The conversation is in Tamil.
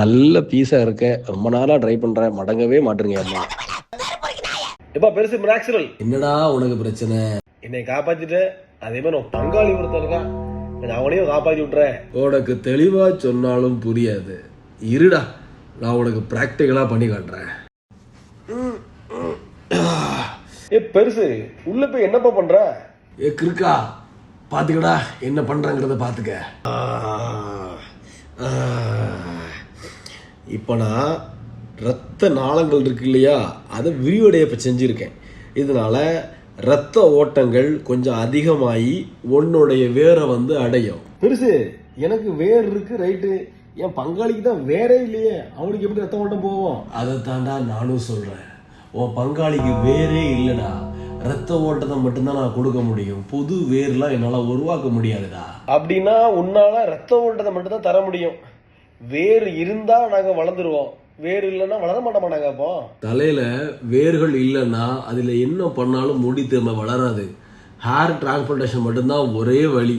நல்ல பீஸா இருக்க ரொம்ப நாளா ட்ரை பண்றேன், மடங்கவே மாட்டுறீங்க அம்மா. எப்பா பெருசு மிராக்சிரல். என்னடா உனக்கு பிரச்சனை? என்னை காப்பாத்திட்டு அதே மாதிரி உன் பங்காளி ஒருத்தர் இருக்கான், கொஞ்சம் அவனையும் காப்பாத்தி விட்டுறேன். உனக்கு தெளிவா சொன்னாலும் புரியாது. இருடா, நான் உனக்கு பிராக்டிகலா பண்ணி காட்டுறேன். பெருசு உள்ள போய் என்னப்பா பண்ற? கிருக்கா, பாத்துக்கடா என்ன பண்றாங்கிறத பாத்துக்க. இப்போ நான் இரத்த நாளங்கள் இருக்கு இல்லையா, அதை விரிவடைய இப்போ செஞ்சுருக்கேன். இதனால இரத்த ஓட்டங்கள் கொஞ்சம் அதிகமாகி உன்னுடைய வேரை வந்து அடையும். பெருசு எனக்கு வேர் இருக்கு, ரைட்டு. என் பங்காளிக்கு தான் வேறே இல்லையே, அவனுக்கு எப்படி ரத்த ஓட்டம் போவோம்? அதை தாண்டா நானும் சொல்றேன். உன் பங்காளிக்கு வேரே இல்லைடா, ரத்த ஓட்டத்தை மட்டும்தான் நான் கொடுக்க முடியும். புது வேர்லாம் என்னால் உருவாக்க முடியாதுடா. அப்படின்னா உன்னால ரத்த ஓட்டத்தை மட்டும் தான் தர முடியும். வேறு இருந்தா நாங்க வளர்ந்துருவோம், வேறு இல்லைன்னா வளர மாட்டாங்க. அப்போ தலையில வேர்கள் இல்லைன்னா அதுல என்ன பண்ணாலும் முடி திரும்ப வளராது. ஹேர் டிரான்ஸ்பிளான்டேஷன் மட்டும்தான் ஒரே வழி.